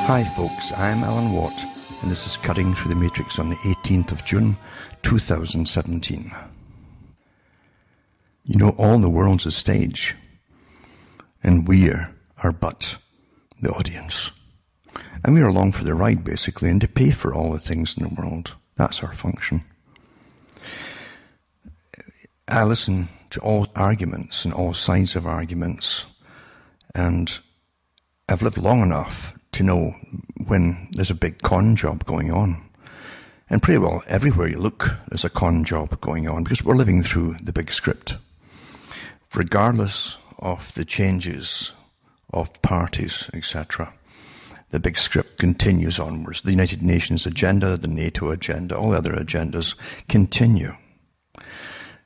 Hi folks, I'm Alan Watt, and this is Cutting Through the Matrix on the 18th of June, 2017. You know, all the world's a stage, and we are but the audience. And we are along for the ride, basically, and to pay for all the things in the world. That's our function. I listen to all arguments and all sides of arguments, and I've lived long enough to know when there's a big con job going on. And pretty well everywhere you look, there's a con job going on, because we're living through the big script. Regardless of the changes of parties, etc., the big script continues onwards. The United Nations agenda, the NATO agenda, all the other agendas continue,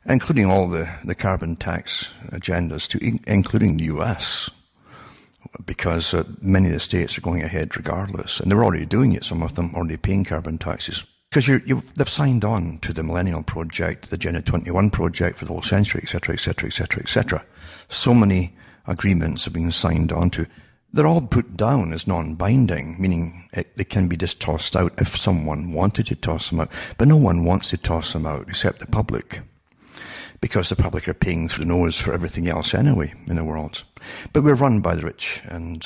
including all the carbon tax agendas, including the US, because many of the states are going ahead regardless, and they're already doing it, some of them already paying carbon taxes. Because they've signed on to the Millennial Project, the Agenda 21 project for the whole century, etc., etc., etc., etc. So many agreements have been signed on to. They're all put down as non-binding, meaning they can be just tossed out if someone wanted to toss them out. But no one wants to toss them out except the public, because the public are paying through the nose for everything else anyway in the world. But we're run by the rich, and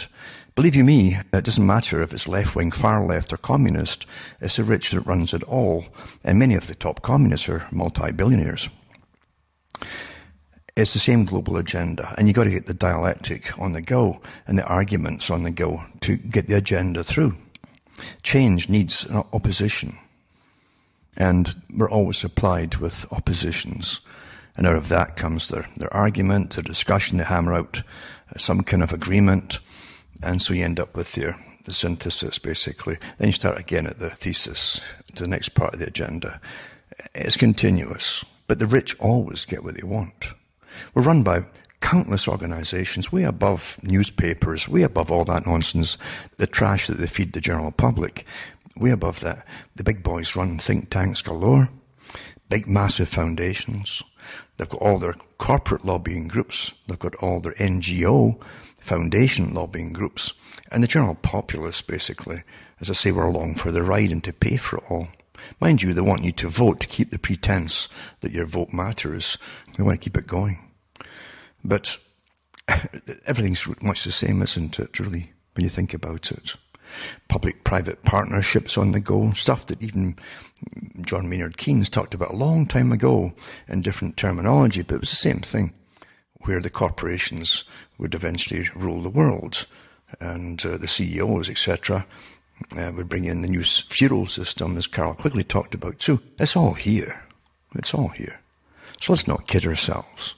believe you me, it doesn't matter if it's left-wing, far-left or communist, it's the rich that runs it all, and many of the top communists are multi-billionaires. It's the same global agenda, and you've got to get the dialectic on the go and the arguments on the go to get the agenda through. Change needs an opposition, and we're always supplied with oppositions. And out of that comes their argument, their discussion, they hammer out some kind of agreement, and so you end up with the synthesis, basically. Then you start again at the thesis, to the next part of the agenda. It's continuous, but the rich always get what they want. We're run by countless organizations, way above newspapers, way above all that nonsense, the trash that they feed the general public, way above that. The big boys run think tanks galore, big massive foundations. They've got all their corporate lobbying groups, they've got all their NGO, foundation lobbying groups, and the general populace, basically, as I say, we're along for the ride and to pay for it all. Mind you, they want you to vote to keep the pretense that your vote matters. They want to keep it going. But everything's much the same, isn't it, really, when you think about it? Public-private partnerships on the go, stuff that even John Maynard Keynes talked about a long time ago in different terminology, but it was the same thing, where the corporations would eventually rule the world, and the CEOs, etc., would bring in the new feudal system, as Carol Quigley talked about too. It's all here. It's all here. So let's not kid ourselves.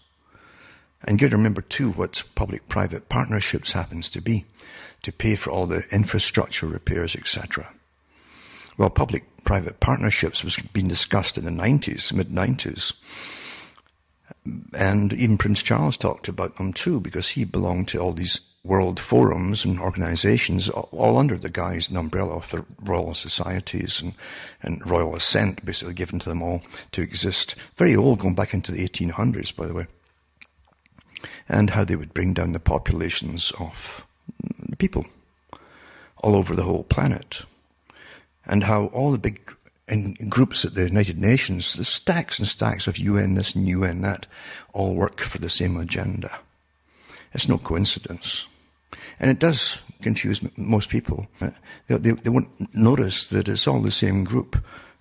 And you got to remember too what public-private partnerships happens to be, to pay for all the infrastructure repairs, etc. Well, public-private partnerships was being discussed in the 90s, mid-90s. And even Prince Charles talked about them too, because he belonged to all these world forums and organizations, all under the guise and umbrella of the royal societies and royal assent, basically given to them all to exist. Very old, going back into the 1800s, by the way. And how they would bring down the populations of the people all over the whole planet. And how all the big groups at the United Nations, the stacks and stacks of UN this and UN that, all work for the same agenda. It's no coincidence. And it does confuse most people. They won't notice that it's all the same group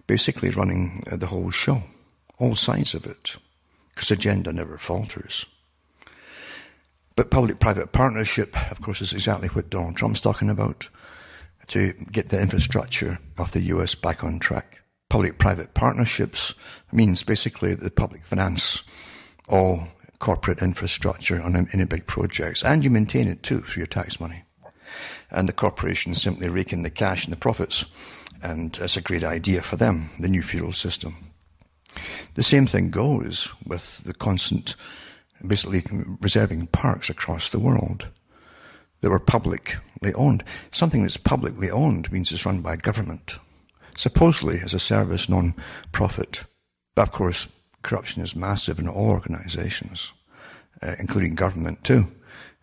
basically running the whole show, all sides of it, because the agenda never falters. But public-private partnership, of course, is exactly what Donald Trump's talking about, to get the infrastructure of the US back on track. Public-private partnerships means basically that the public finance all corporate infrastructure on any big projects, and you maintain it too through your tax money. And the corporations simply rake in the cash and the profits, and it's a great idea for them, the new feudal system. The same thing goes with the constant, basically reserving parks across the world that were publicly owned. Something that's publicly owned means it's run by government, supposedly as a service, non-profit. But of course, corruption is massive in all organizations, including government too.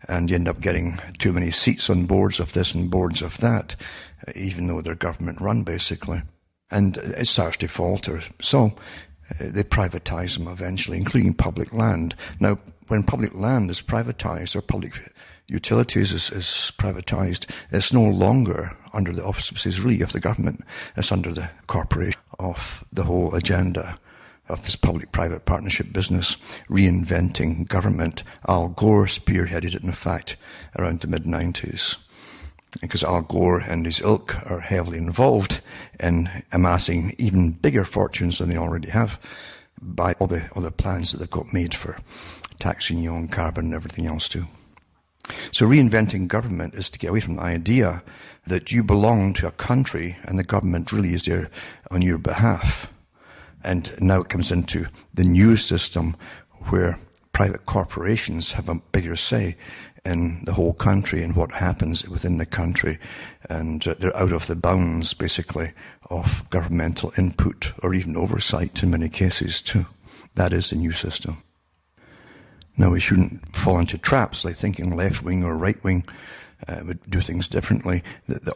and you end up getting too many seats on boards of this and boards of that, even though they're government run basically. And it starts to falter. So they privatize them eventually, including public land. Now, when public land is privatized, or public utilities is privatized, it's no longer under the auspices really of the government. It's under the corporation of the whole agenda of this public-private partnership business, reinventing government. Al Gore spearheaded it, in fact, around the mid-90s. Because Al Gore and his ilk are heavily involved in amassing even bigger fortunes than they already have by all the plans that they've got made for taxing you on carbon and everything else too. So reinventing government is to get away from the idea that you belong to a country and the government really is there on your behalf. And now it comes into the new system where private corporations have a bigger say in the whole country and what happens within the country. And they're out of the bounds, basically, of governmental input or even oversight in many cases too. That is the new system. Now, we shouldn't fall into traps like thinking left-wing or right-wing would do things differently.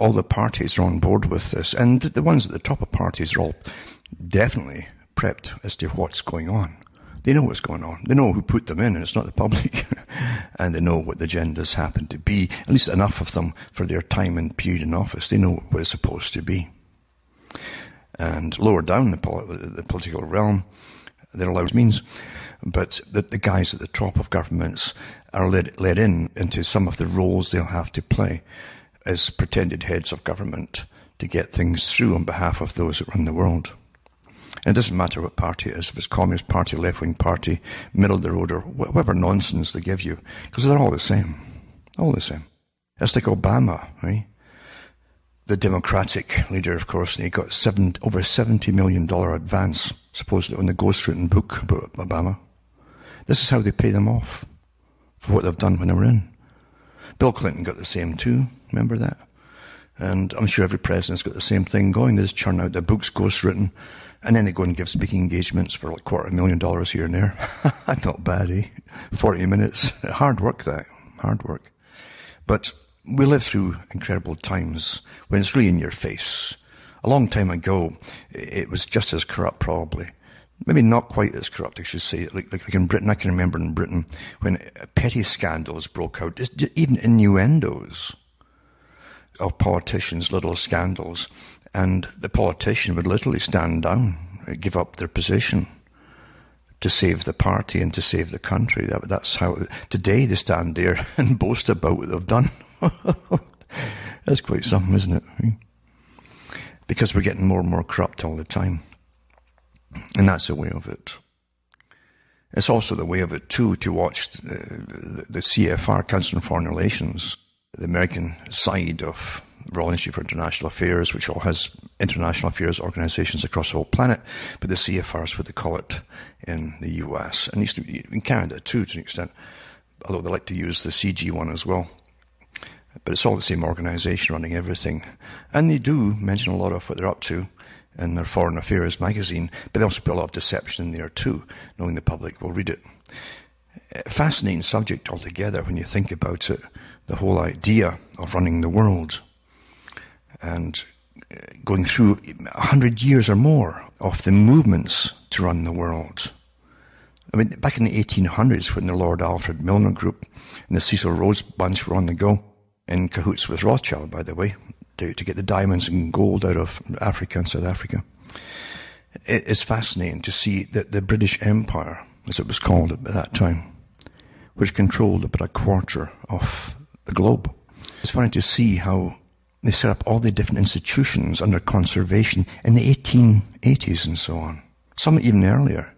All the parties are on board with this, and the ones at the top of parties are all definitely prepped as to what's going on. They know what's going on. They know who put them in, and it's not the public. And they know what the agendas happen to be, at least enough of them for their time and period in office. They know what it's supposed to be. And lower down the political realm, there are always means, but the guys at the top of governments are led into some of the roles they'll have to play as pretended heads of government to get things through on behalf of those that run the world. And it doesn't matter what party it is, if it's Communist Party, left-wing party, middle of the road, or whatever nonsense they give you, because they're all the same. All the same. It's like Obama, right? The Democratic leader, of course, and he got over $70 million advance, supposedly, on the ghostwritten book about Obama. This is how they pay them off for what they've done when they were in. Bill Clinton got the same too, remember that? And I'm sure every president's got the same thing going. They just churn out their books ghostwritten, and then they go and give speaking engagements for like $250,000 here and there. Not bad, eh? 40 minutes. Hard work, that. Hard work. But we live through incredible times when it's really in your face. A long time ago, it was just as corrupt, probably. Maybe not quite as corrupt, I should say. Like in Britain, I can remember in Britain when petty scandals broke out, even innuendos of politicians, little scandals, and the politician would literally stand down, give up their position to save the party and to save the country. That's how today they stand there and boast about what they've done. That's quite something, isn't it? Because we're getting more and more corrupt all the time. And that's the way of it. It's also the way of it, too, to watch the CFR, Council on Foreign Relations, the American side of Royal Institute for International Affairs, which all has international affairs organizations across the whole planet, but the CFR is what they call it in the US, and used to be in Canada, too, to an extent, although they like to use the CG one as well. But it's all the same organization running everything. And they do mention a lot of what they're up to in their Foreign Affairs magazine, but they also put a lot of deception in there too, knowing the public will read it. Fascinating subject altogether when you think about it, the whole idea of running the world and going through 100 years or more of the movements to run the world. I mean, back in the 1800s when the Lord Alfred Milner Group and the Cecil Rhodes bunch were on the go, in cahoots with Rothschild, by the way, to get the diamonds and gold out of Africa and South Africa. It's fascinating to see that the British Empire, as it was called at that time, which controlled about a quarter of the globe. It's funny to see how they set up all the different institutions under conservation in the 1880s and so on, some even earlier,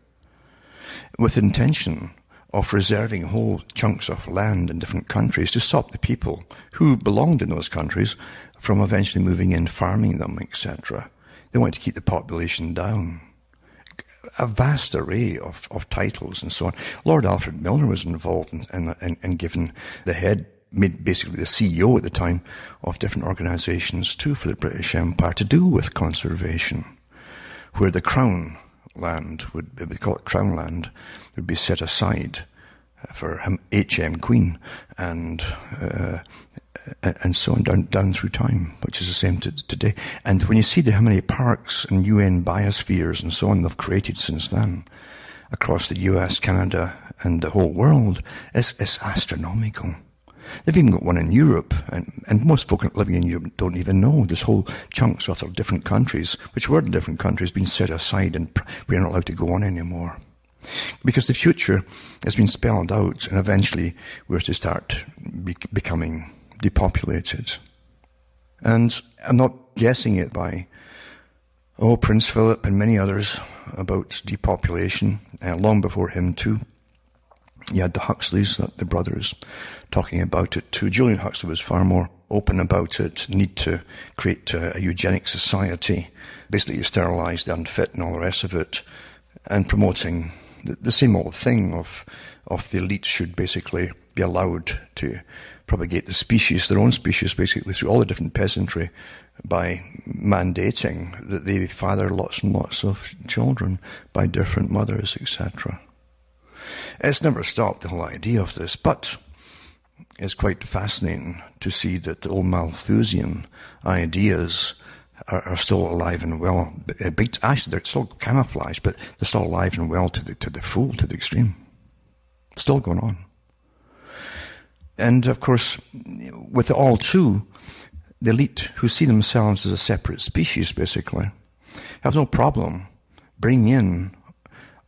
with intention of reserving whole chunks of land in different countries to stop the people who belonged in those countries from eventually moving in, farming them, etc. They wanted to keep the population down. A vast array of titles and so on. Lord Alfred Milner was involved in giving the head, basically the CEO at the time, of different organizations too for the British Empire to do with conservation, where the Crown land we call it Crown land, would be set aside for HM Queen, and so on down through time, which is the same today. And when you see how many parks and UN biospheres and so on they've created since then, across the US, Canada, and the whole world, it's astronomical. They've even got one in Europe, and most folk living in Europe don't even know. There's whole chunks of different countries, which were in different countries, being set aside, and we're not allowed to go on anymore. Because the future has been spelled out, and eventually we're to start becoming depopulated. And I'm not guessing it by, Prince Philip and many others about depopulation, long before him too. You had the Huxleys, the brothers, talking about it too. Julian Huxley was far more open about it, the need to create a eugenic society, basically sterilise the unfit and all the rest of it, and promoting the same old thing of the elite should basically be allowed to propagate the species, their own species, basically through all the different peasantry, by mandating that they father lots and lots of children by different mothers, etc. It's never stopped, the whole idea of this, but it's quite fascinating to see that the old Malthusian ideas are still alive and well. Actually, they're still camouflaged, but they're still alive and well to the full, to the extreme. Still going on. And of course, with it all too, the elite, who see themselves as a separate species, basically, have no problem bringing in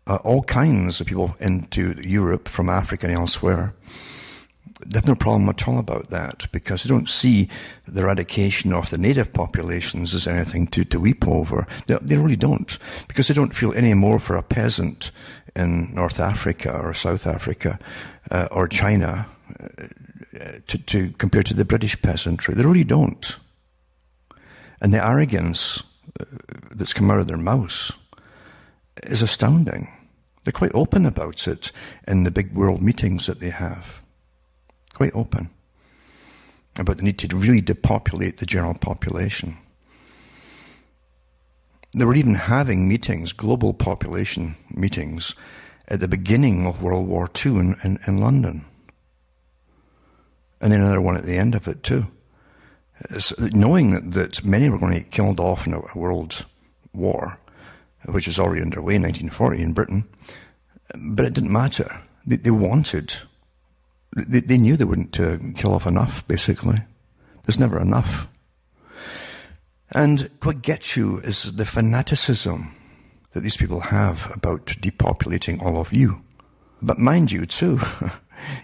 all kinds of people into Europe from Africa and elsewhere. They have no problem at all about that, because they don't see the eradication of the native populations as anything to weep over. They really don't, because they don't feel any more for a peasant in North Africa or South Africa or China to compare to the British peasantry. They really don't. And the arrogance that's come out of their mouths is astounding. They're quite open about it in the big world meetings that they have. Quite open about the need to really depopulate the general population. They were even having meetings, global population meetings, at the beginning of World War II in London. And then another one at the end of it too. Knowing that many were going to get killed off in a world war, which is already underway in 1940 in Britain. But it didn't matter. They wanted. They knew they wouldn't kill off enough, basically. There's never enough. And what gets you is the fanaticism that these people have about depopulating all of you. But mind you, too,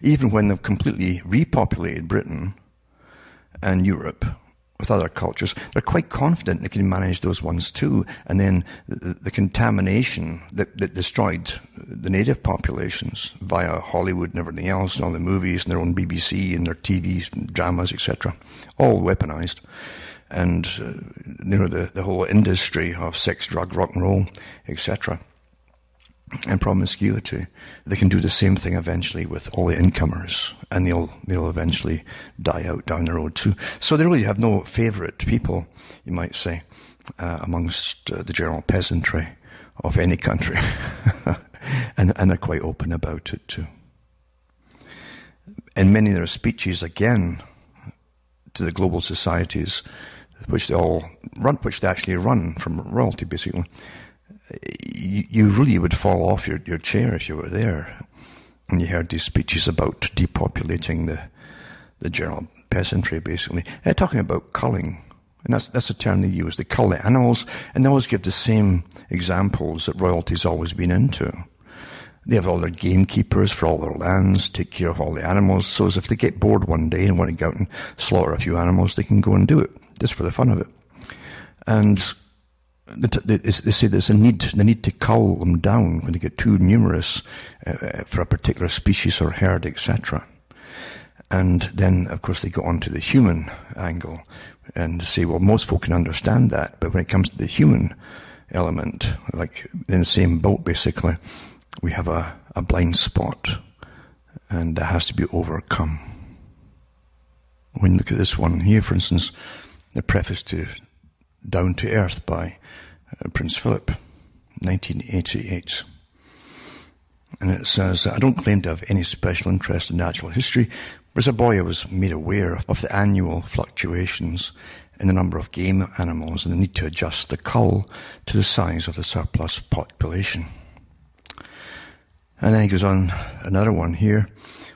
even when they've completely repopulated Britain and Europe with other cultures, they're quite confident they can manage those ones too. And then the contamination that destroyed the native populations via Hollywood and everything else, and all the movies and their own BBC and their TV dramas, etc., all weaponized. And the whole industry of sex, drug, rock and roll, etc., and promiscuity, they can do the same thing eventually with all the incomers, and they'll eventually die out down the road too. So they really have no favourite people, you might say, amongst the general peasantry of any country, and they're quite open about it too. In many of their speeches, again, to the global societies, which they actually run from royalty, basically, you really would fall off your chair if you were there and you heard these speeches about depopulating the general peasantry, basically. They're talking about culling, and that's a term they use. They cull the animals, and they always give the same examples that royalty's always been into. They have all their gamekeepers for all their lands, take care of all the animals, so as if they get bored one day and want to go out and slaughter a few animals, they can go and do it, just for the fun of it. And they say there's the need to cull them down when they get too numerous for a particular species or herd, etc. And then, of course, they go on to the human angle and say, well, most folk can understand that, but when it comes to the human element, like in the same boat, basically, we have a blind spot, and that has to be overcome. When you look at this one here, for instance, the preface to Down to Earth by Prince Philip, 1988. And it says, I don't claim to have any special interest in natural history, but as a boy I was made aware of the annual fluctuations in the number of game animals and the need to adjust the cull to the size of the surplus population. And then he goes on, another one here,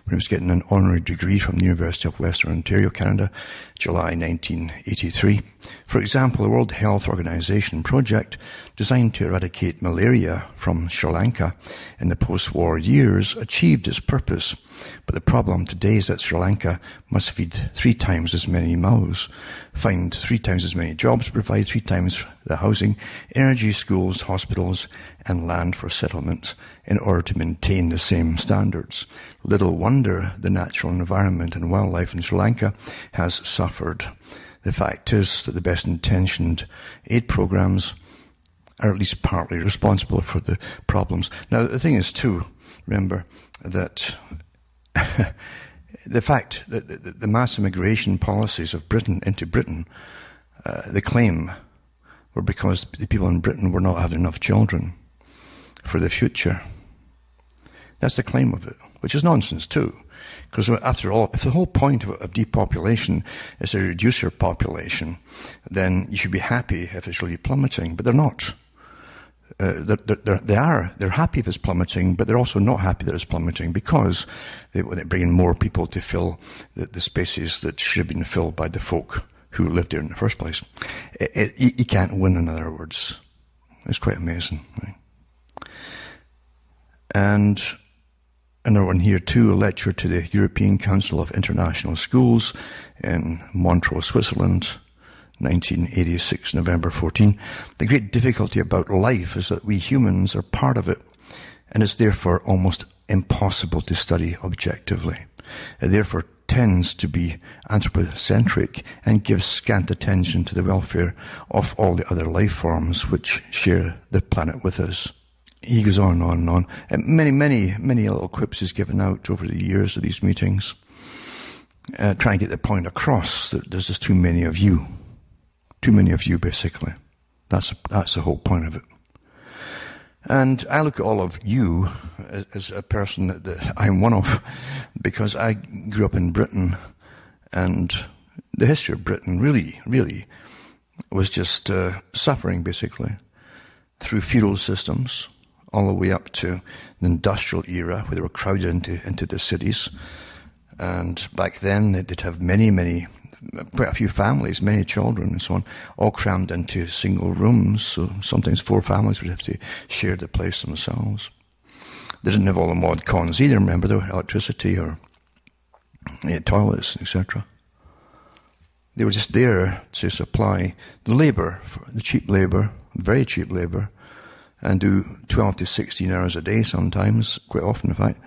when he was getting an honorary degree from the University of Western Ontario, Canada, July 1983. For example, the World Health Organization project designed to eradicate malaria from Sri Lanka in the post-war years achieved its purpose. But the problem today is that Sri Lanka must feed 3 times as many mouths, find 3 times as many jobs, provide 3 times the housing, energy, schools, hospitals, and land for settlements in order to maintain the same standards. Little wonder the natural environment and wildlife in Sri Lanka has suffered. The fact is that the best-intentioned aid programs are at least partly responsible for the problems. Now, the thing is, too, remember that the fact that the mass immigration policies of Britain into Britain, the claim were because the people in Britain were not having enough children for the future. That's the claim of it, which is nonsense too. Because after all, if the whole point of depopulation is to reduce your population, then you should be happy if it's really plummeting, but they're not. They're happy if it's plummeting, but they're also not happy that it's plummeting because they bring in more people to fill the spaces that should have been filled by the folk who lived there in the first place. You can't win, in other words. It's quite amazing. Right? And another one here too, a lecture to the European Council of International Schools in Montreux, Switzerland, 1986, November 14. The great difficulty about life is that we humans are part of it, and it's therefore almost impossible to study objectively. It therefore tends to be anthropocentric and gives scant attention to the welfare of all the other life forms which share the planet with us. He goes on and on and on. And many little quips he's given out over the years of these meetings, trying to get the point across that there's just too many of you. Too many of you, basically. That's the whole point of it. And I look at all of you as a person that I'm one of, because I grew up in Britain, and the history of Britain really was just suffering, basically, through feudal systems, all the way up to the industrial era, where they were crowded into the cities. And back then, they'd have quite a few families, many children and so on, all crammed into single rooms. So sometimes 4 families would have to share the place themselves. They didn't have all the mod cons either, remember, there were electricity or toilets, etc. They were just there to supply the labour, the cheap labour, very cheap labour, and do 12 to 16 hours a day sometimes, quite often in fact,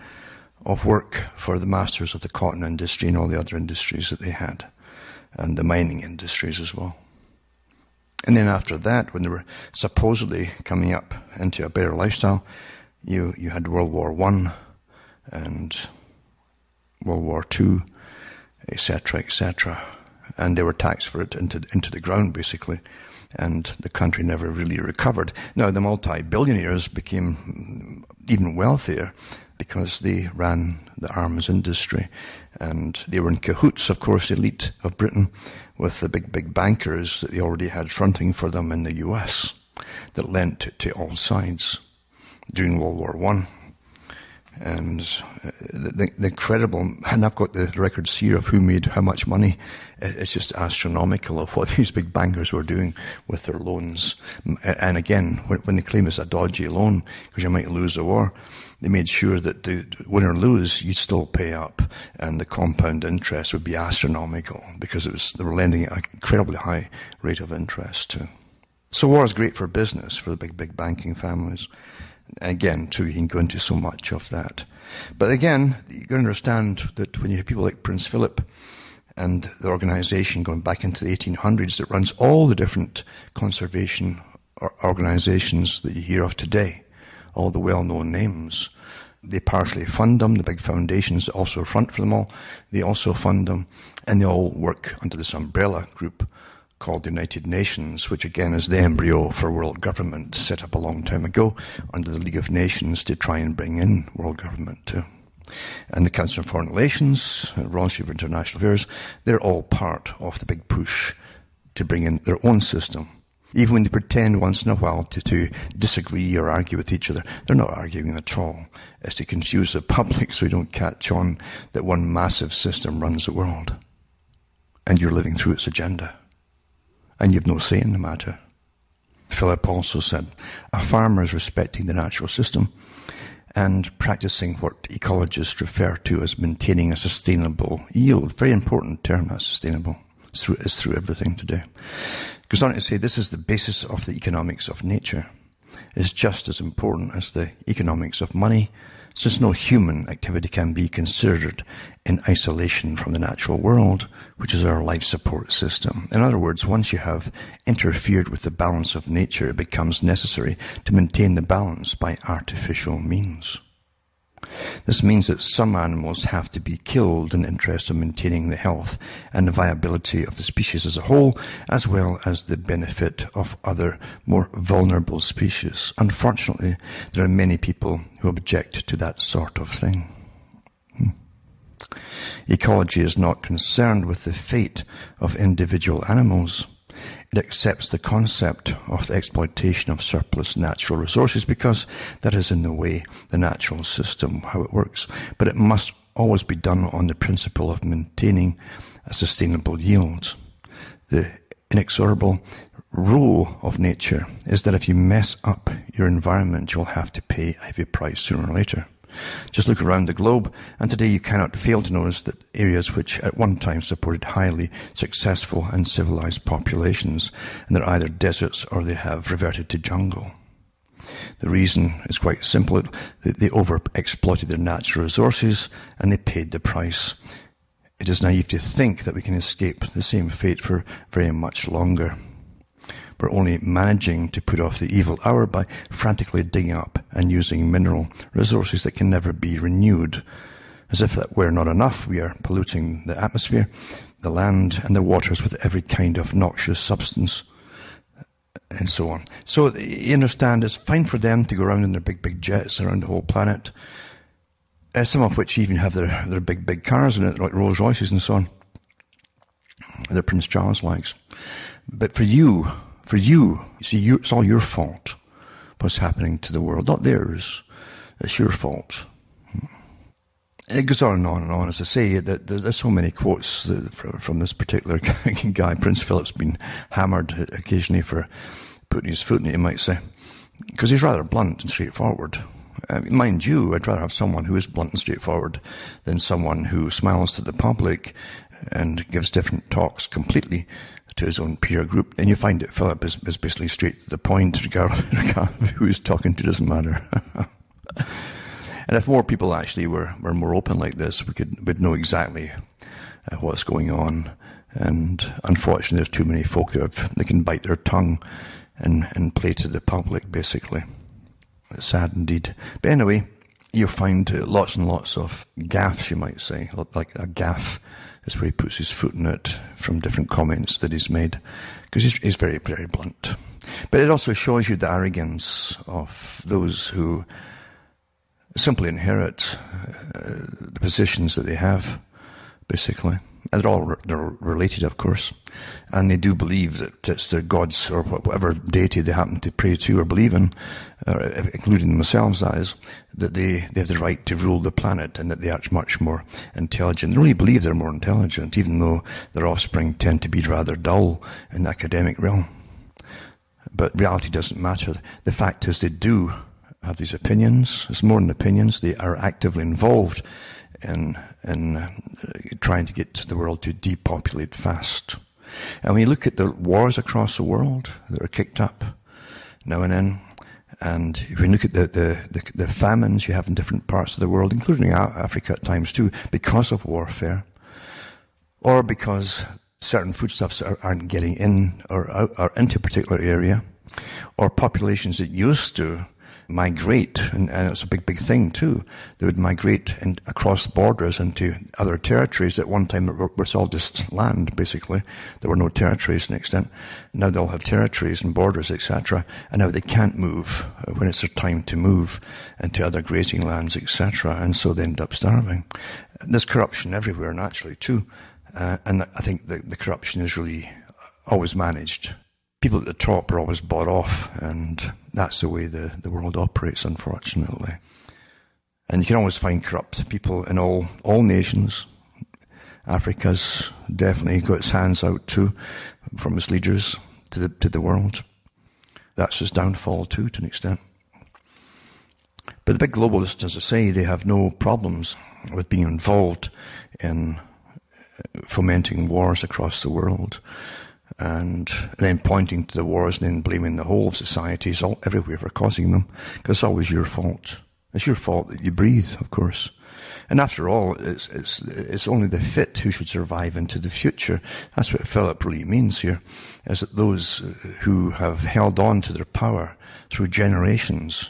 of work for the masters of the cotton industry and all the other industries that they had, and the mining industries as well. And then after that, when they were supposedly coming up into a better lifestyle, you had World War I and World War II, etc., etc. And they were taxed for it into the ground, basically. And the country never really recovered. Now, the multi-billionaires became even wealthier because they ran the arms industry. And they were in cahoots, of course, the elite of Britain, with the big bankers that they already had fronting for them in the US that lent to all sides during World War I. And the incredible, and I've got the records here of who made how much money. It's just astronomical of what these big bankers were doing with their loans. And again, when they claim it's a dodgy loan because you might lose the war, they made sure that the win or lose, you'd still pay up, and the compound interest would be astronomical because they were lending at an incredibly high rate of interest too. So war is great for business, for the big banking families. Again, too, you can go into so much of that. But again, you've got to understand that when you have people like Prince Philip and the organization going back into the 1800s that runs all the different conservation organizations that you hear of today, all the well-known names, they partially fund them. The big foundations also front for them all. They also fund them, and they all work under this umbrella group called the United Nations, which again is the embryo for world government, set up a long time ago under the League of Nations to try and bring in world government too. And the Council on Foreign Relations, Royal Institute for International Affairs, they're all part of the big push to bring in their own system. Even when they pretend once in a while to disagree or argue with each other, they're not arguing at all. It's to confuse the public so you don't catch on that one massive system runs the world. And you're living through its agenda. And you've no say in the matter. Philip also said, a farmer is respecting the natural system and practicing what ecologists refer to as maintaining a sustainable yield. Very important term, that's sustainable. It's through everything today. Goes on to say this is the basis of the economics of nature. It's just as important as the economics of money, since no human activity can be considered in isolation from the natural world, which is our life support system. In other words, once you have interfered with the balance of nature, it becomes necessary to maintain the balance by artificial means. This means that some animals have to be killed in the interest of maintaining the health and the viability of the species as a whole, as well as the benefit of other more vulnerable species. Unfortunately, there are many people who object to that sort of thing. Ecology is not concerned with the fate of individual animals. It accepts the concept of the exploitation of surplus natural resources because that is in the way the natural system, how it works. But it must always be done on the principle of maintaining a sustainable yield. The inexorable rule of nature is that if you mess up your environment, you'll have to pay a heavy price sooner or later. Just look around the globe, and today you cannot fail to notice that areas which at one time supported highly successful and civilized populations, and they're either deserts or they have reverted to jungle. The reason is quite simple. They over-exploited their natural resources, and they paid the price. It is naive to think that we can escape the same fate for very much longer. We're only managing to put off the evil hour by frantically digging up and using mineral resources that can never be renewed. As if that were not enough, we are polluting the atmosphere, the land, and the waters with every kind of noxious substance, and so on. So you understand, it's fine for them to go around in their big jets around the whole planet, some of which even have their big cars in it, like Rolls Royces and so on. They're Prince Charles likes. But for you, see, it's all your fault, what's happening to the world, not theirs. It's your fault. It goes on and on and on. As I say, that there's so many quotes from this particular guy. Prince Philip's been hammered occasionally for putting his foot in it, you might say, because he's rather blunt and straightforward. Mind you, I'd rather have someone who is blunt and straightforward than someone who smiles to the public and gives different talks completely to his own peer group. And you find that Philip is basically straight to the point, regardless of who he's talking to, doesn't matter. And if more people actually were more open like this, we'd know exactly what's going on. And unfortunately, there's too many folk that can bite their tongue and play to the public, basically. It's sad indeed. But anyway, you'll find lots and lots of gaffes, you might say. Like a gaffe is where he puts his foot in it from different comments that he's made, because he's very, very blunt. But it also shows you the arrogance of those who simply inherit the positions that they have, basically. And they're related, of course. And they do believe that it's their gods or whatever deity they happen to pray to or believe in, including themselves, that is, that they have the right to rule the planet and that they are much more intelligent. They really believe they're more intelligent, even though their offspring tend to be rather dull in the academic realm. But reality doesn't matter. The fact is they do have these opinions. It's more than opinions. They are actively involved in trying to get the world to depopulate fast. And when you look at the wars across the world that are kicked up now and then, and when you look at the famines you have in different parts of the world, including Africa at times too, because of warfare, or because certain foodstuffs aren't getting in or out or into a particular area, or populations that used to migrate, and it's a big, big thing too. They would migrate across borders into other territories. At one time, it was all just land, basically. There were no territories to an extent. Now they all have territories and borders, etc. And now they can't move when it's their time to move into other grazing lands, etc. And so they end up starving. There's corruption everywhere, naturally, too. And I think the corruption is really always managed. People at the top are always bought off, and that's the way the world operates, unfortunately. And you can always find corrupt people in all nations. Africa's definitely got its hands out too, from its leaders to the world. That's its downfall too, to an extent. But the big globalists, as I say, they have no problems with being involved in fomenting wars across the world. And then pointing to the wars and then blaming the whole of society everywhere for causing them, because it's always your fault. It's your fault that you breathe, of course. And after all, it's only the fit who should survive into the future. That's what Philip really means here, is that those who have held on to their power through generations,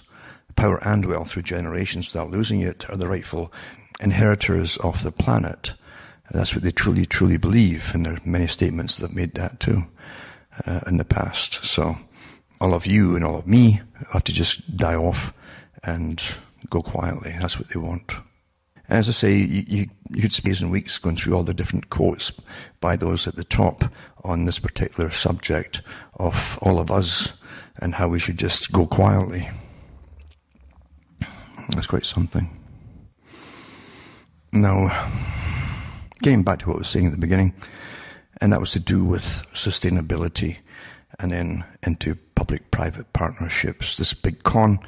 power and wealth through generations without losing it, are the rightful inheritors of the planet. That's what they truly, truly believe, and there are many statements that have made that too in the past. So all of you and all of me have to just die off and go quietly. That's what they want. And as I say, you could spend days and weeks going through all the different quotes by those at the top on this particular subject of all of us and how we should just go quietly. That's quite something. Now, getting back to what I was saying at the beginning, and that was to do with sustainability and then into public-private partnerships. This big con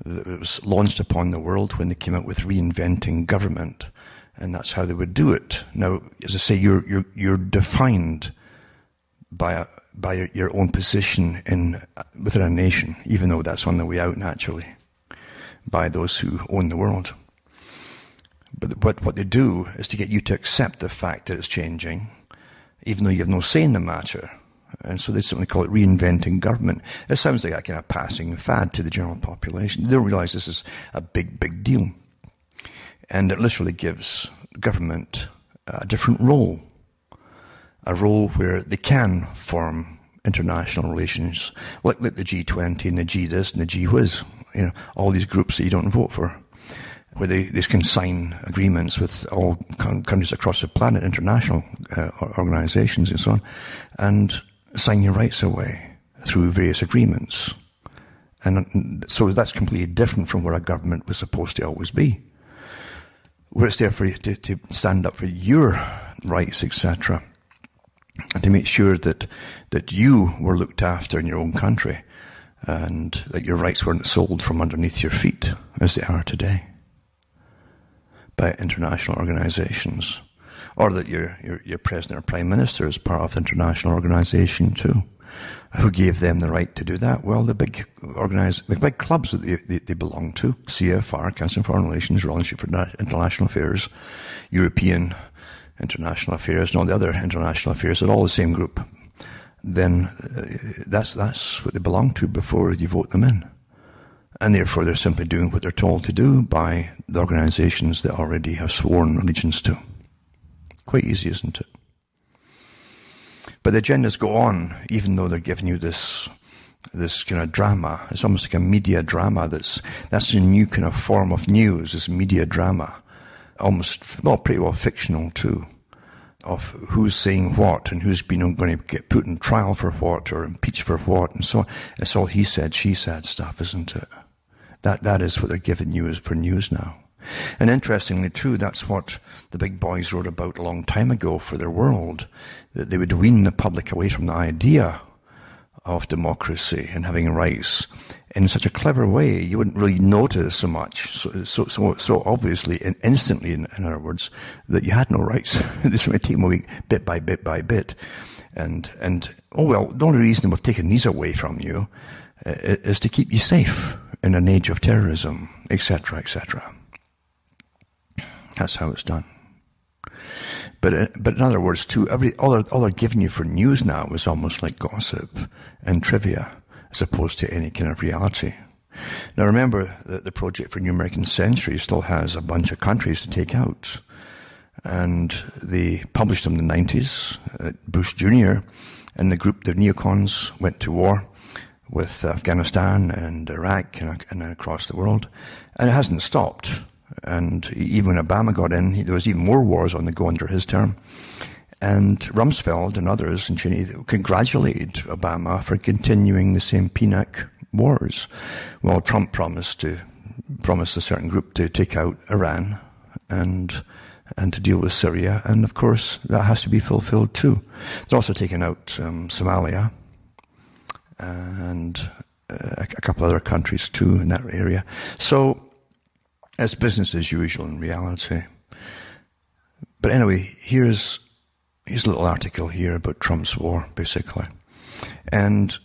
that was launched upon the world when they came out with Reinventing Government, and that's how they would do it. Now, as I say, you're defined by your own position within a nation, even though that's on the way out naturally, by those who own the world. But what they do is to get you to accept the fact that it's changing, even though you have no say in the matter. And so they simply call it reinventing government. It sounds like a kind of passing fad to the general population. They don't realize this is a big, big deal. And it literally gives government a different role. A role where they can form international relations, like the G20 and the G this and the G whiz. All these groups that you don't vote for, where they can sign agreements with all countries across the planet, international organizations and so on, and sign your rights away through various agreements. And so that's completely different from where a government was supposed to always be, where it's there for you to stand up for your rights, etc., and to make sure that you were looked after in your own country, and that your rights weren't sold from underneath your feet, as they are today, by international organizations, or that your president or prime minister is part of the international organization too. Who gave them the right to do that? Well, the big clubs that they belong to, CFR, Council on Foreign Relations, Royal Institute for International Affairs, European International Affairs, and all the other international affairs, they're all the same group. Then that's what they belong to before you vote them in. And therefore they're simply doing what they're told to do by the organizations they already have sworn allegiance to. Quite easy, isn't it? But the agendas go on, even though they're giving you this kind of drama. It's almost like a media drama. That's a new kind of form of news, this media drama. Pretty well fictional too, of who's saying what and who's going to get put in trial for what or impeached for what and so on. It's all he said, she said stuff, isn't it? That is what they're giving you for news now. And interestingly too, that's what the big boys wrote about a long time ago for their world, that they would wean the public away from the idea of democracy and having rights in such a clever way you wouldn't really notice so much, so obviously and instantly, in other words, that you had no rights. This might take away bit by bit by bit, and the only reason we've taken these away from you is to keep you safe in an age of terrorism, etc., etc. That's how it's done. But in other words, too, all they're giving you for news now is almost like gossip and trivia, as opposed to any kind of reality. Now remember that the Project for New American Century still has a bunch of countries to take out. And they published them in the 90s. Bush Jr. and the group, the neocons, went to war with Afghanistan and Iraq and across the world. And it hasn't stopped. And even when Obama got in, there was even more wars on the go under his term. And Rumsfeld and others in Cheney congratulated Obama for continuing the same PNAC wars. Well, Trump promised a certain group to take out Iran and to deal with Syria, and of course that has to be fulfilled too. They're also taking out Somalia and a couple other countries too in that area. So it's business as usual in reality. But anyway, here's a little article here about Trump's war, basically. And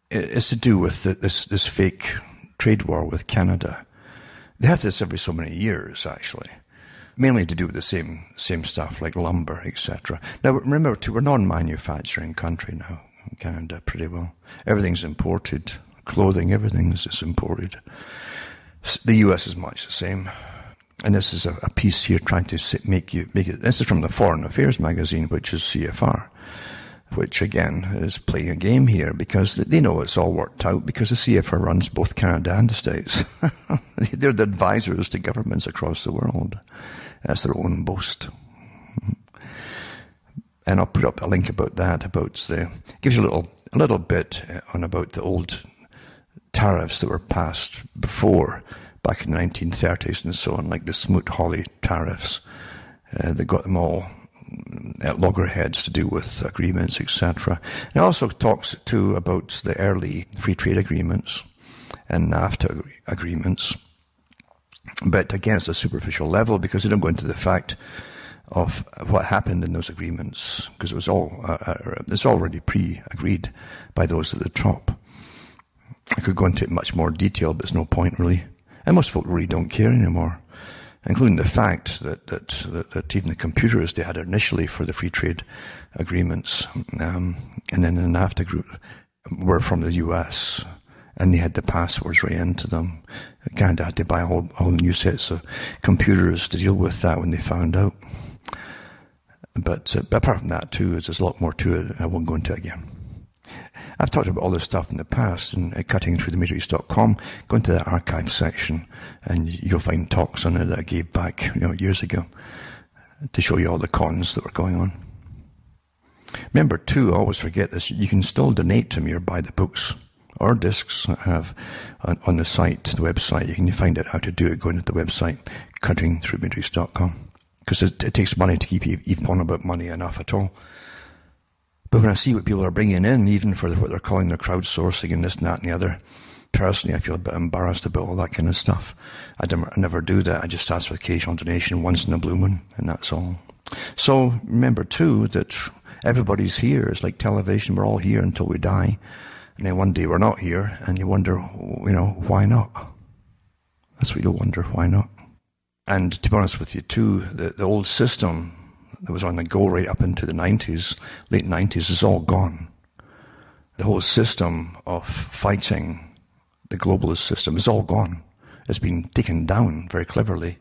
it's to do with this fake trade war with Canada. They have this every so many years, actually. Mainly to do with the same stuff, like lumber, etc. Now, remember, too, we're a non-manufacturing country now in Canada, pretty well. Everything's imported. Clothing, everything is just imported. The US is much the same. And this is a piece here trying to make it. This is from the Foreign Affairs magazine, which is CFR, which again is playing a game here because they know it's all worked out because the CFR runs both Canada and the States. They're the advisors to governments across the world. That's their own boast. And I'll put up a link about that. Gives you a little bit on about the old tariffs that were passed before, back in the 1930s and so on, like the Smoot-Hawley tariffs. They got them all at loggerheads to do with agreements, etc. It also talks too about the early free trade agreements and NAFTA agreements. But again, it's a superficial level because they don't go into the fact of what happened in those agreements because it was it's already pre-agreed by those at the top. I could go into it in much more detail, but there's no point really. And most folk really don't care anymore, including the fact that even the computers they had initially for the free trade agreements, and then the NAFTA group, were from the US, and they had the passwords right into them. Canada had to buy a whole new sets of computers to deal with that when they found out. But apart from that too, there's a lot more to it, and I won't go into it again. I've talked about all this stuff in the past, and at cuttingthroughthematrix.com, go into the archive section, and you'll find talks on it that I gave back, years ago, to show you all the cons that were going on. Remember too, I always forget this, you can still donate to me or buy the books or discs I have on the site, the website. You can find out how to do it going to the website, cuttingthroughthematrix.com, because it takes money to keep you even on about money enough at all. But when I see what people are bringing in, even for what they're calling their crowdsourcing and this and that and the other, personally I feel a bit embarrassed about all that kind of stuff. I never do that. I just ask for occasional donation once in a blue moon, and that's all. So remember too that everybody's here. It's like television. We're all here until we die. And then one day we're not here, and you wonder, why not? That's what you'll wonder, why not? And to be honest with you too, the old system that was on the go right up into the 90s, late 90s, is all gone. The whole system of fighting the globalist system is all gone. It's been taken down very cleverly.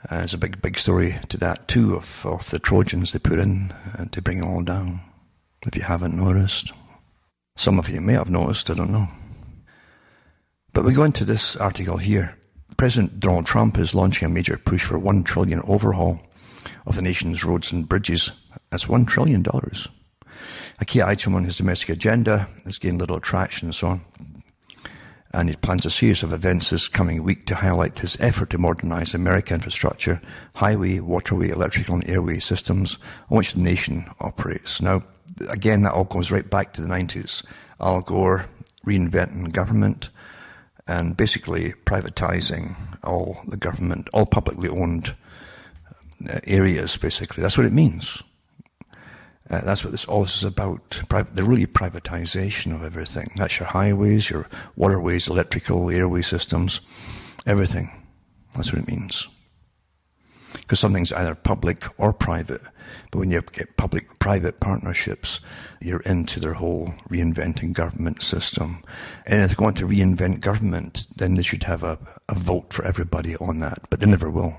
There's a big story to that too of the Trojans they put in to bring it all down, if you haven't noticed. Some of you may have noticed, I don't know. But we go into this article here. President Donald Trump is launching a major push for $1 trillion overhaul of the nation's roads and bridges. That's $1 trillion. A key item on his domestic agenda has gained little traction and so on. And he plans a series of events this coming week to highlight his effort to modernize American infrastructure, highway, waterway, electrical and airway systems on which the nation operates. Now, again, that all goes right back to the 90s. Al Gore reinventing government and basically privatizing all the government, all publicly owned areas, basically. That's what it means. That's what all this is about. The really privatization of everything. That's your highways, your waterways, electrical, airway systems, everything. That's what it means. because something's either public or private. But when you get public-private partnerships, you're into their whole reinventing government system. And if they want to reinvent government, then they should have a vote for everybody on that. But they never will.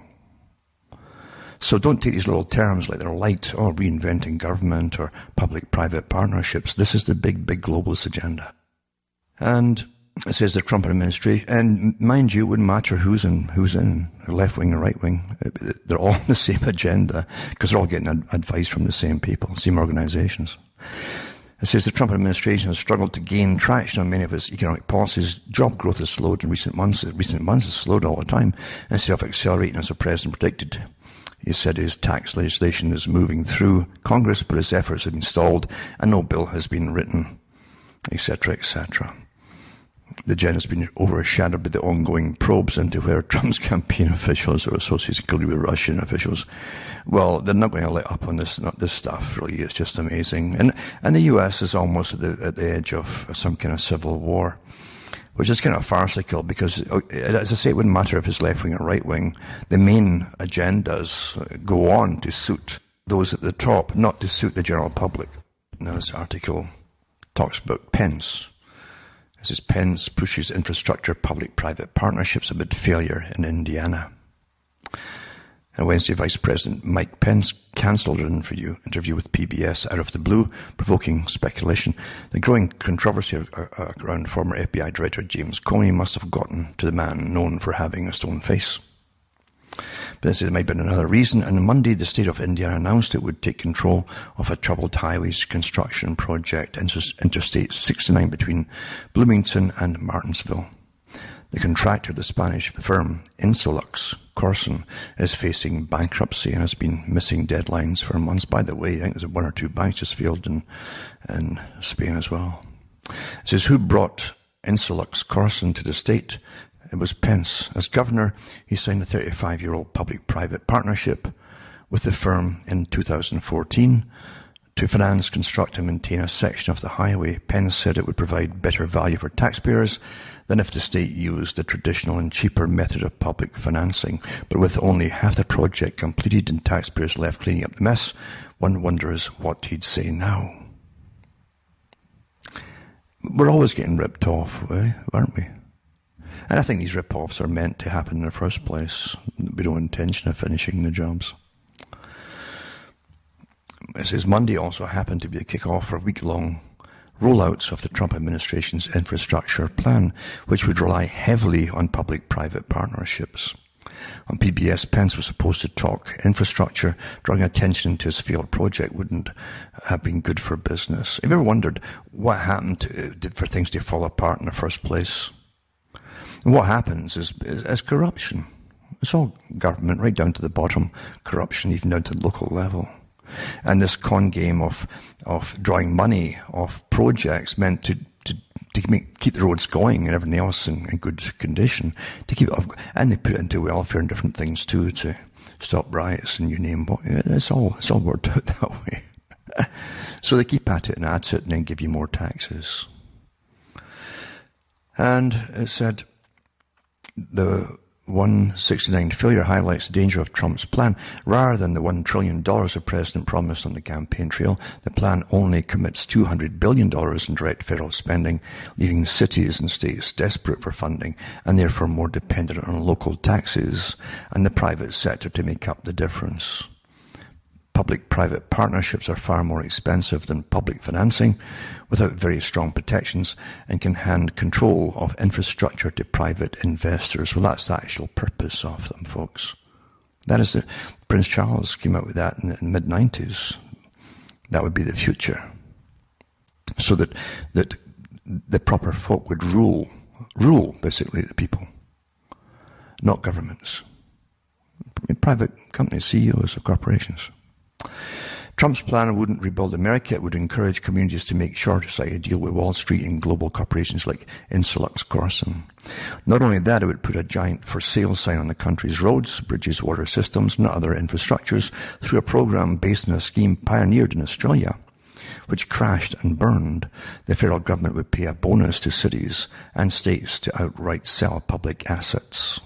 So don't take these little terms like they're light, reinventing government or public-private partnerships. This is the big, big globalist agenda. And it says the Trump administration, and mind you, it wouldn't matter who's in, left wing or right wing. They're all on the same agenda because they're all getting advice from the same people, same organizations. It says the Trump administration has struggled to gain traction on many of its economic policies. Job growth has slowed in recent months. Recent months has slowed all the time instead of accelerating as the president predicted. He said his tax legislation is moving through Congress, but his efforts have been stalled and no bill has been written, etc., etc. The agenda has been overshadowed by the ongoing probes into where Trump's campaign officials are associated with Russian officials. Well, they're not going to let up on this stuff, really. It's just amazing. And the US is almost at the edge of some kind of civil war, which is kind of farcical because, as I say, it wouldn't matter if it's left-wing or right-wing. The main agendas go on to suit those at the top, not to suit the general public. Now, this article talks about Pence. This is Pence pushes infrastructure public-private partnerships amid failure in Indiana. On Wednesday, Vice President Mike Pence cancelled an interview with PBS out of the blue, provoking speculation. The growing controversy around former FBI Director James Comey must have gotten to the man known for having a stone face. But there might have been another reason, and on Monday the state of Indiana announced it would take control of a troubled highways construction project, Interstate 69 between Bloomington and Martinsville. The contractor, the Spanish firm Insolux Corson, is facing bankruptcy and has been missing deadlines for months. By the way, I think there's one or two banks just failed in Spain as well. It says, who brought Insolux Corson to the state? It was Pence. As governor, he signed a 35-year-old public-private partnership with the firm in 2014 to finance, construct and maintain a section of the highway. Pence said it would provide better value for taxpayers than if the state used the traditional and cheaper method of public financing. But with only half the project completed and taxpayers left cleaning up the mess, one wonders what he'd say now. We're always getting ripped off, aren't we? And I think these rip-offs are meant to happen in the first place. We no intention of finishing the jobs. It says Monday also happened to be the kick-off for week-long rollouts of the Trump administration's infrastructure plan, which would rely heavily on public-private partnerships. On PBS, Pence was supposed to talk infrastructure. Drawing attention to his failed project wouldn't have been good for business. Have you ever wondered what happened for things to fall apart in the first place? And what happens is corruption. It's all government, right down to the bottom. Corruption, even down to the local level. And this con game of drawing money off projects meant to keep the roads going and everything else in good condition, to keep it off, and they put it into welfare and different things too, to stop riots and you name what. It's all worked out that way. So they keep at it and then give you more taxes. And it said the 169 failure highlights the danger of Trump's plan. Rather than the $1 trillion the president promised on the campaign trail, the plan only commits $200 billion in direct federal spending, leaving cities and states desperate for funding and therefore more dependent on local taxes and the private sector to make up the difference. Public-private partnerships are far more expensive than public financing, without very strong protections, and can hand control of infrastructure to private investors. Well, that's the actual purpose of them, folks. That is Prince Charles came out with that in the mid-90s. That would be the future. So that the proper folk would rule basically the people, not governments. Private companies, CEOs of corporations. Trump's plan wouldn't rebuild America. It would encourage communities to make short-sighted deal with Wall Street and global corporations like Insolux Corson. Not only that, it would put a giant for sale sign on the country's roads, bridges, water systems, and other infrastructures through a program based on a scheme pioneered in Australia, which crashed and burned. The federal government would pay a bonus to cities and states to outright sell public assets.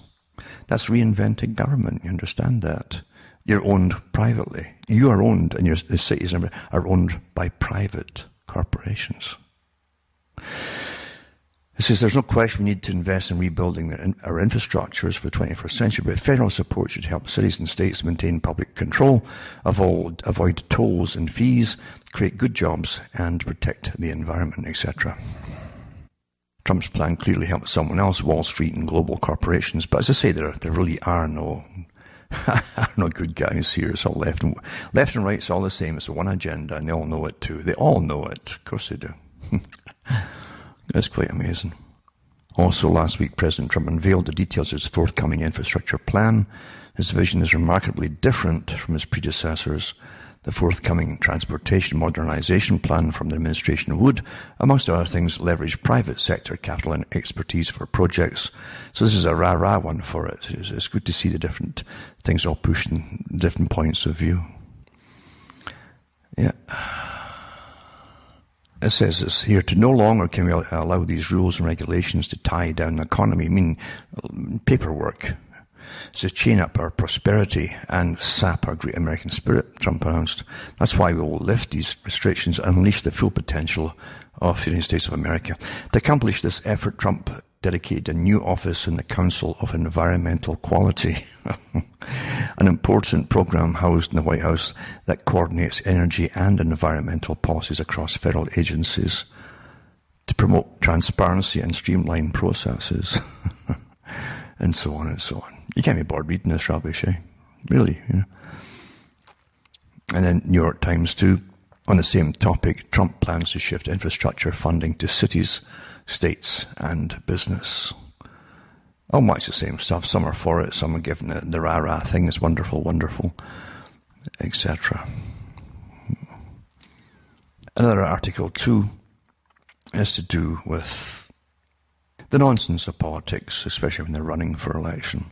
That's reinventing government, you understand that? You're owned privately. You are owned, and the cities are owned by private corporations. It says there's no question we need to invest in rebuilding our infrastructures for the 21st century, but federal support should help cities and states maintain public control, avoid tolls and fees, create good jobs, and protect the environment, etc. Trump's plan clearly helps someone else, Wall Street and global corporations, but as I say, there really are no good guys here. It's all left and right. It's all the same. It's one agenda, and they all know it too. They all know it. Of course they do. That's quite amazing. Also, last week, President Trump unveiled the details of his forthcoming infrastructure plan. His vision is remarkably different from his predecessors. The forthcoming transportation modernization plan from the administration would, amongst other things, leverage private sector capital and expertise for projects. So this is a rah-rah one for it. It's good to see the different things all pushed in different points of view. Yeah. It says this here, to no longer can we allow these rules and regulations to tie down the economy. I mean, paperwork. It says chain up our prosperity and sap our great American spirit, Trump announced. That's why we will lift these restrictions and unleash the full potential of the United States of America. To accomplish this effort, Trump dedicated a new office in the Council of Environmental Quality, an important program housed in the White House that coordinates energy and environmental policies across federal agencies to promote transparency and streamline processes, and so on and so on. You can't be bored reading this rubbish, eh? Really, you know. And then New York Times too, on the same topic, Trump plans to shift infrastructure funding to cities, states, and business. Oh, much the same stuff. Some are for it, some are giving it the rah-rah thing. It's wonderful, wonderful, etc. Another article too has to do with the nonsense of politics, especially when they're running for election.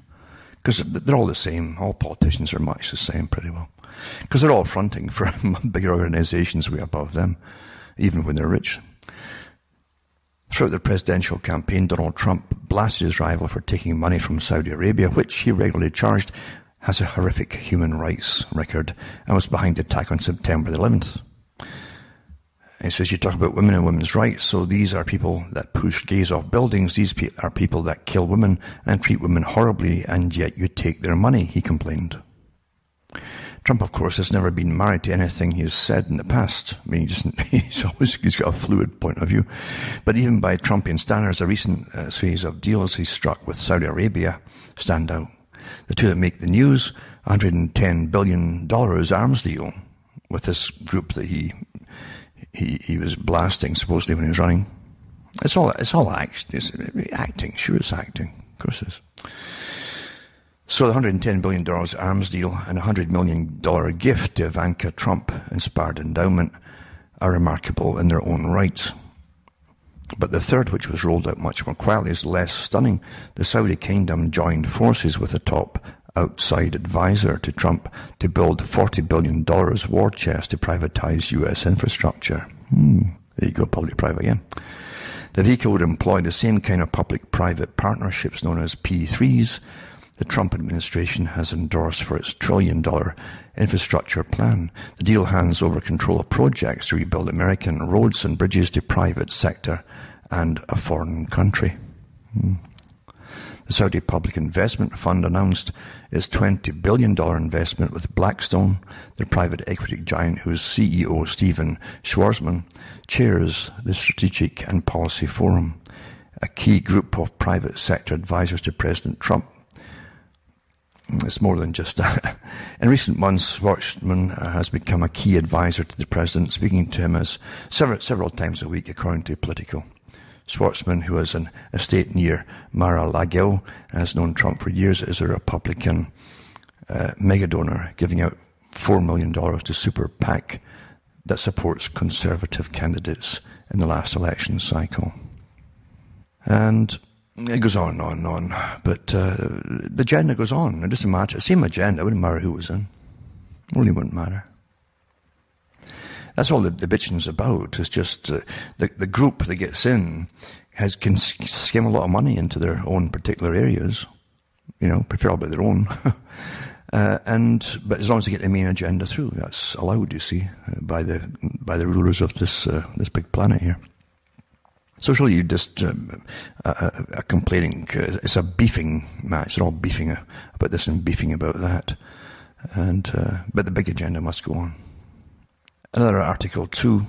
Because they're all the same. All politicians are much the same, pretty well. Because they're all fronting for bigger organizations way above them, even when they're rich. Throughout the presidential campaign, Donald Trump blasted his rival for taking money from Saudi Arabia, which he regularly charged has a horrific human rights record and was behind the attack on September the 11th. He says, you talk about women and women's rights, so these are people that push gays off buildings, these are people that kill women and treat women horribly, and yet you take their money, he complained. Trump, of course, has never been married to anything he has said in the past. I mean, he's got a fluid point of view. But even by Trumpian standards, a recent series of deals he struck with Saudi Arabia stand out. The two that make the news, $110 billion arms deal with this group that he was blasting supposedly when he was running. It's all action. It's acting. Sure, it's acting. Of course it is. So the $110 billion arms deal and $100 million gift to Ivanka Trump-inspired endowment are remarkable in their own right. But the third, which was rolled out much more quietly, is less stunning. The Saudi kingdom joined forces with a top outside advisor to Trump to build $40 billion war chest to privatize U.S. infrastructure. There you go, public-private again. The vehicle would employ the same kind of public-private partnerships known as P3s the Trump administration has endorsed for its $1 trillion infrastructure plan. The deal hands over control of projects to rebuild American roads and bridges to private sector and a foreign country. The Saudi Public Investment Fund announced its $20 billion investment with Blackstone, the private equity giant whose CEO, Stephen Schwarzman, chairs the Strategic and Policy Forum, a key group of private sector advisors to President Trump. It's more than just that. In recent months, Schwarzman has become a key advisor to the president, speaking to him as several times a week, according to Politico. Schwarzman, who has an estate near Mar-a-Lago, has known Trump for years, is a Republican mega donor, giving out $4 million to super PAC that supports conservative candidates in the last election cycle. And it goes on and on and on. But the agenda goes on. It doesn't matter. Same agenda. It wouldn't matter who was in. It really wouldn't matter. That's all the bitching's about. It's just the group that gets in can skim a lot of money into their own particular areas, preferably their own. But as long as they get the main agenda through, that's allowed, you see, by the rulers of this big planet here. So it's really just a complaining. It's a beefing match. They're all beefing about this and beefing about that, but the big agenda must go on. Another article too.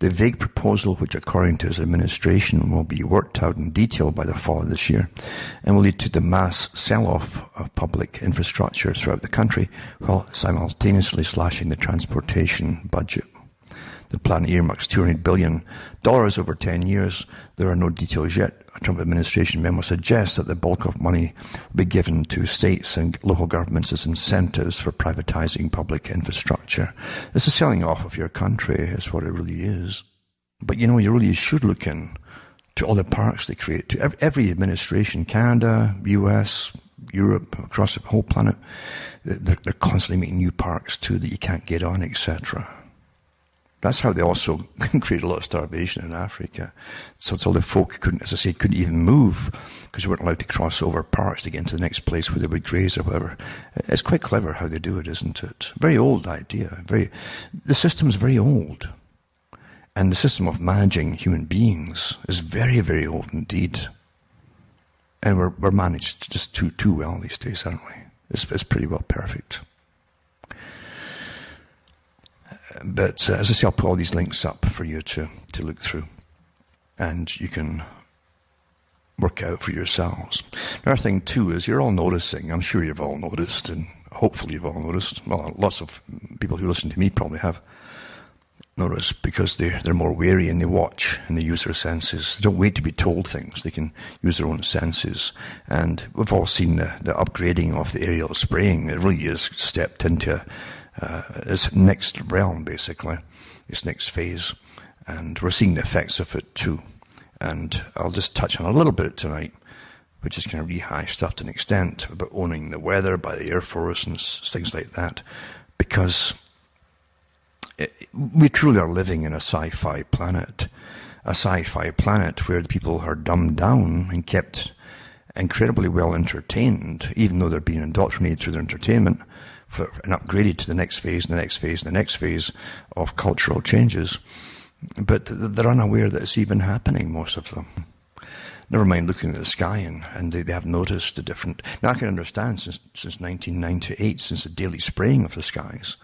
The vague proposal, which according to his administration will be worked out in detail by the fall of this year, and will lead to the mass sell-off of public infrastructure throughout the country, while simultaneously slashing the transportation budget. The plan earmarks $200 billion over 10 years. There are no details yet. A Trump administration memo suggests that the bulk of money will be given to states and local governments as incentives for privatizing public infrastructure. It's a selling off of your country, is what it really is. But you really should look in to all the parks they create, to every administration, Canada, US, Europe, across the whole planet. They're constantly making new parks too that you can't get on, etc. That's how they also create a lot of starvation in Africa. So it's all the folk couldn't even move because they weren't allowed to cross over parks to get into the next place where they would graze or whatever. It's quite clever how they do it, isn't it? Very old idea. The system's very old. And the system of managing human beings is very, very old indeed. And we're managed just too well these days, aren't we? It's pretty well perfect. But as I say, I'll put all these links up for you to look through, and you can work out for yourselves. Another thing too is you're all noticing, I'm sure you've all noticed, and hopefully you've all noticed, well, lots of people who listen to me probably have noticed, because they're more wary and they watch and they use their senses. They don't wait to be told things, they can use their own senses. And we've all seen the upgrading of the aerial spraying. It really is stepped into its next realm, basically, its next phase, and we're seeing the effects of it too. And I'll just touch on a little bit tonight, which is kind of rehash stuff to an extent about owning the weather by the Air Force and things like that, because we truly are living in a sci-fi planet where the people are dumbed down and kept incredibly well entertained, even though they're being indoctrinated through their entertainment, and upgraded to the next phase and the next phase and the next phase of cultural changes. But they're unaware that it's even happening, most of them. Never mind looking at the sky and they have noticed the different... Now I can understand since 1998, since the daily spraying of the skies,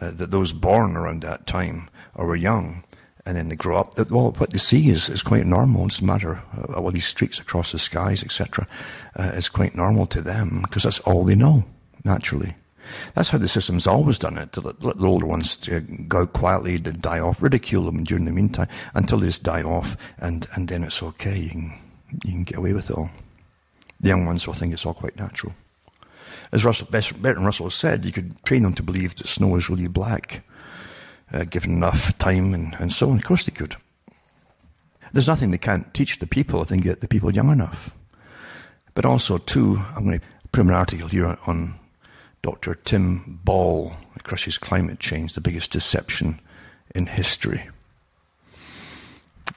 that those born around that time or were young, and then they grow up, that what they see is quite normal. It doesn't matter, all these streaks across the skies, etc. It's quite normal to them, because that's all they know, naturally. That's how the system's always done it, to let the older ones go quietly, to die off, ridicule them during the meantime, until they just die off, and then it's okay, you can get away with it all. The young ones will think it's all quite natural. As Bertrand Russell said, you could train them to believe that snow is really black, given enough time and so on. Of course they could. There's nothing they can't teach the people if they can get the people young enough. But also, too, I'm going to put an article here on Dr. Tim Ball, that crushes climate change, the biggest deception in history.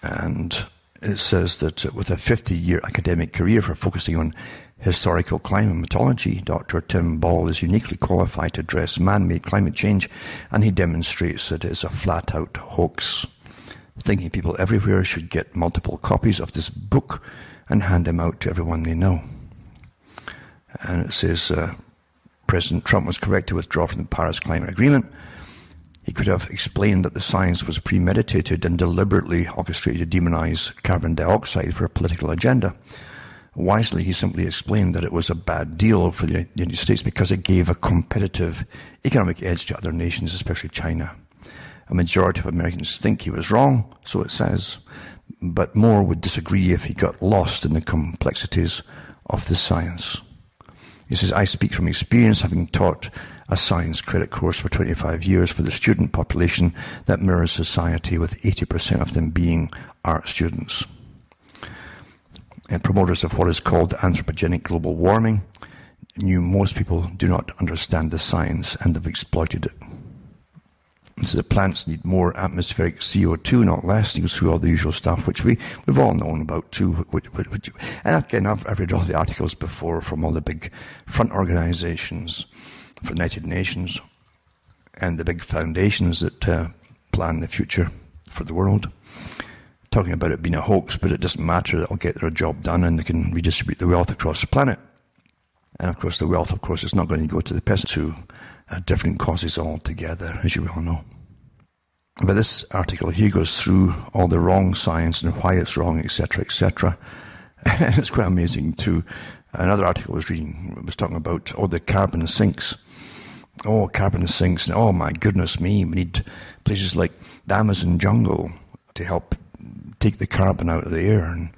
And it says that with a 50-year academic career for focusing on historical climatology, Dr. Tim Ball is uniquely qualified to address man-made climate change, and he demonstrates that it is a flat-out hoax. Thinking people everywhere should get multiple copies of this book and hand them out to everyone they know. And it says... President Trump was correct to withdraw from the Paris Climate Agreement. He could have explained that the science was premeditated and deliberately orchestrated to demonize carbon dioxide for a political agenda. Wisely, he simply explained that it was a bad deal for the United States because it gave a competitive economic edge to other nations, especially China. A majority of Americans think he was wrong, so it says, but more would disagree if he got lost in the complexities of the science. He says, I speak from experience, having taught a science credit course for 25 years for the student population that mirrors society, with 80% of them being art students. And promoters of what is called anthropogenic global warming knew most people do not understand the science and have exploited it. So the plants need more atmospheric CO2, not less. He goes through all the usual stuff, which we've all known about too. And again, I've read all the articles before from all the big front organizations for the United Nations and the big foundations that plan the future for the world, talking about it being a hoax, but it doesn't matter, it'll get their job done and they can redistribute the wealth across the planet. And of course the wealth, of course, is not going to go to the peasants, to different causes altogether, as you well know. But this article here goes through all the wrong science and why it's wrong, etc., etc. And it's quite amazing too. Another article I was reading was talking about, the carbon sinks. Oh, carbon sinks. Oh my goodness me, we need places like the Amazon jungle to help take the carbon out of the air.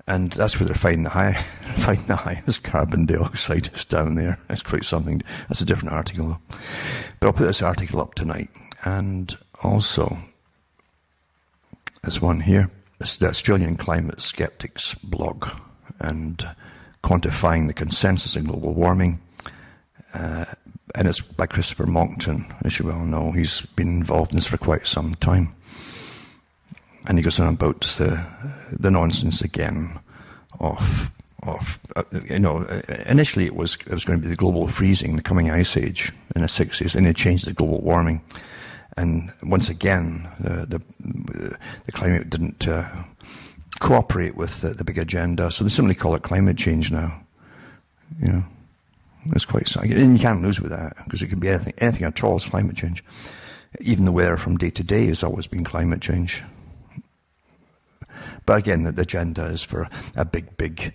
And that's where they're finding the highest carbon dioxide is down there. That's quite something. That's a different article though. But I'll put this article up tonight. And also, there's one here. It's the Australian Climate Skeptics blog, and quantifying the consensus in global warming. And it's by Christopher Monckton, as you well know. He's been involved in this for quite some time. And he goes on about the nonsense again of initially it was going to be the global freezing, the coming ice age in the 60s, and they changed it to global warming. And once again, the climate didn't cooperate with the big agenda, so they simply call it climate change now. It's quite sad. And you can't lose with that, because it can be anything at all is climate change. Even the weather from day to day has always been climate change. But again, the agenda is for a big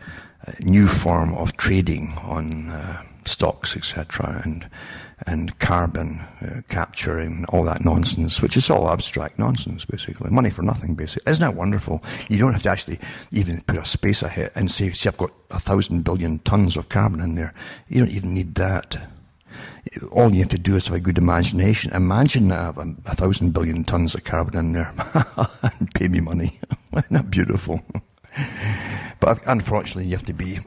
new form of trading on stocks, etc., and carbon capture and all that nonsense, which is all abstract nonsense, basically. Money for nothing, basically. Isn't that wonderful? You don't have to actually even put a space ahead and say, see, I've got 1,000 billion tons of carbon in there. You don't even need that. All you have to do is have a good imagination. Imagine that I have 1,000 billion tons of carbon in there and pay me money. Isn't that beautiful? But unfortunately, you have to be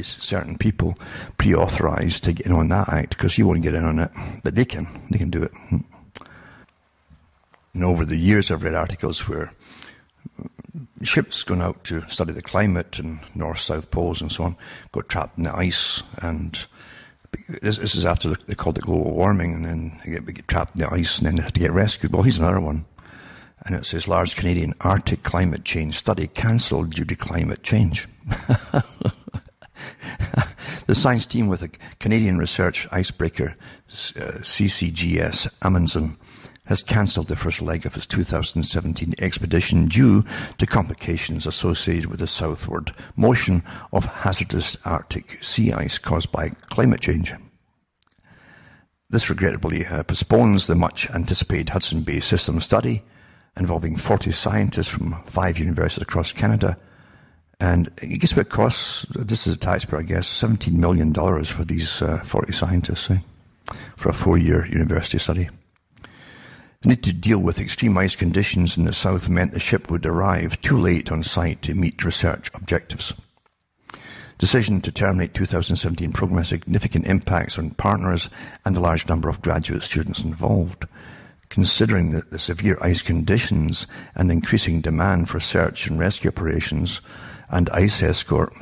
certain people pre-authorized to get in on that act, because you won't get in on it. But they can do it. And over the years, I've read articles where ships going out to study the climate and north, south poles and so on, got trapped in the ice, and this is after they called it global warming, and then they get trapped in the ice and then they have to get rescued. Well, here's another one. And it says, large Canadian Arctic climate change study cancelled due to climate change. The science team with a Canadian research icebreaker, CCGS Amundsen, has cancelled the first leg of its 2017 expedition due to complications associated with the southward motion of hazardous Arctic sea ice caused by climate change. This regrettably postpones the much-anticipated Hudson Bay System study, involving 40 scientists from 5 universities across Canada. And guess what it costs? This is a taxpayer, I guess, $17 million for these 40 scientists, for a 4-year university study. The need to deal with extreme ice conditions in the south meant the ship would arrive too late on site to meet research objectives. Decision to terminate 2017 program has significant impacts on partners and the large number of graduate students involved. Considering the severe ice conditions and increasing demand for search and rescue operations and ice escort,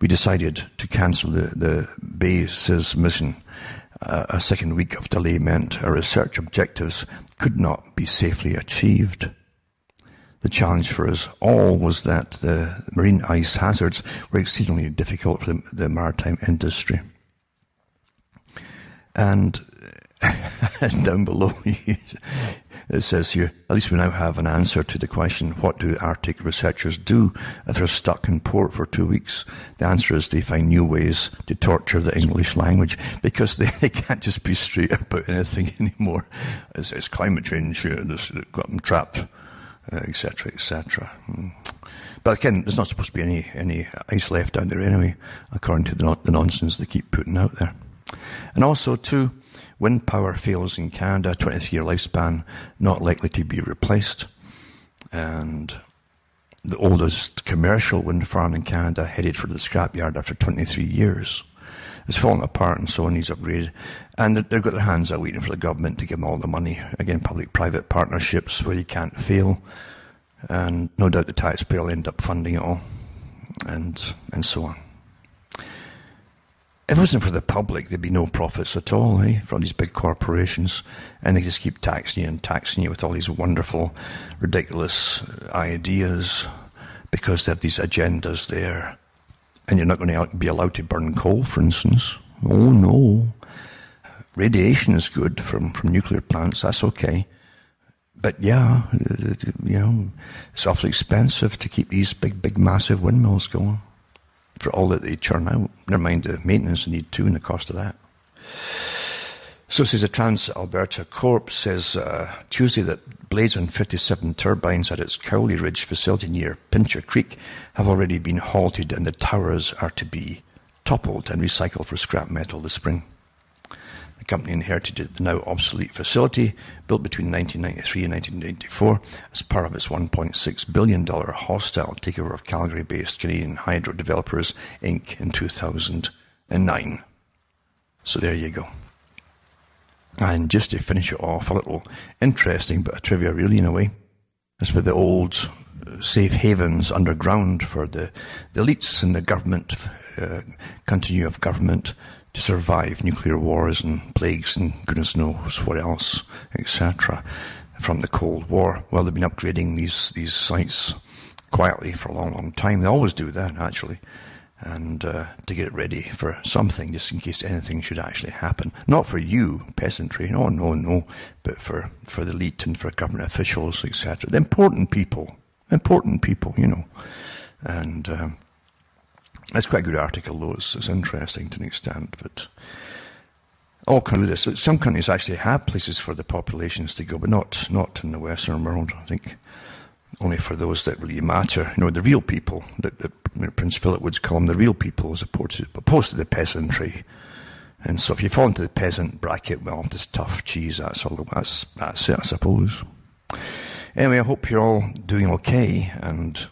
we decided to cancel the base's mission. A second week of delay meant our research objectives could not be safely achieved. The challenge for us all was that the marine ice hazards were exceedingly difficult for the maritime industry. And down below, it says here, at least we now have an answer to the question, what do Arctic researchers do if they're stuck in port for 2 weeks? The answer is they find new ways to torture the English language, because they can't just be straight about anything anymore. It's climate change, this got them trapped, etc., etc. But again, there's not supposed to be any ice left down there anyway, according to the nonsense they keep putting out there. And also, too, wind power fails in Canada, 23-year lifespan, not likely to be replaced. And the oldest commercial wind farm in Canada headed for the scrapyard after 23 years. It's falling apart and so on, needs upgraded. And they've got their hands out waiting for the government to give them all the money. Again, public-private partnerships where you can't fail. And no doubt the taxpayer will end up funding it all. And so on. If it wasn't for the public, there'd be no profits at all, for all these big corporations. And they just keep taxing you and taxing you with all these wonderful, ridiculous ideas because they have these agendas there. And you're not going to be allowed to burn coal, for instance. Oh, no. Radiation is good from nuclear plants. That's okay. But yeah, it's awfully expensive to keep these big, massive windmills going for all that they churn out. Never mind the maintenance they need too and the cost of that. So says the Trans-Alberta Corp says Tuesday that blades on 57 turbines at its Cowley Ridge facility near Pincher Creek have already been halted and the towers are to be toppled and recycled for scrap metal this spring. The company inherited the now obsolete facility, built between 1993 and 1994, as part of its $1.6 billion hostile takeover of Calgary-based Canadian Hydro Developers, Inc. in 2009. So there you go. And just to finish it off, a little interesting bit of trivia really in a way. It's with the old safe havens underground for the elites and the government, continuity of government, to survive nuclear wars and plagues and goodness knows what else, etc. from the Cold War. Well, they've been upgrading these sites quietly for a long time. They always do that, actually, and to get it ready for something, just in case anything should actually happen. Not for you, peasantry, no, but for the elite and for government officials, etc. The important people, and it's quite a good article, though. It's interesting to an extent, but all can do this. Some countries actually have places for the populations to go, but not in the Western world. I think only for those that really matter. The real people, that Prince Philip would call them the real people, as opposed to the peasantry. And so if you fall into the peasant bracket, well, it's tough cheese. That's it, I suppose. Anyway, I hope you're all doing okay and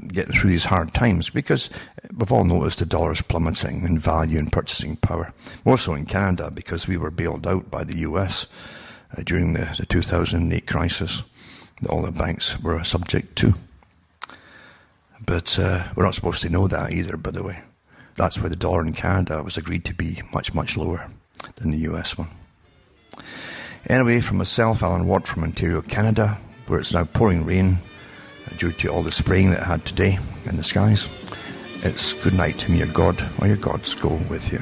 getting through these hard times, because we've all noticed the dollar's plummeting in value and purchasing power. More so in Canada, because we were bailed out by the US during the 2008 crisis that all the banks were subject to. But we're not supposed to know that either, by the way. That's why the dollar in Canada was agreed to be much lower than the US one. Anyway, from myself, Alan Watt from Ontario, Canada, where it's now pouring rain due to all the spraying that it had today in the skies. It's good night, and may your God or your gods go with you.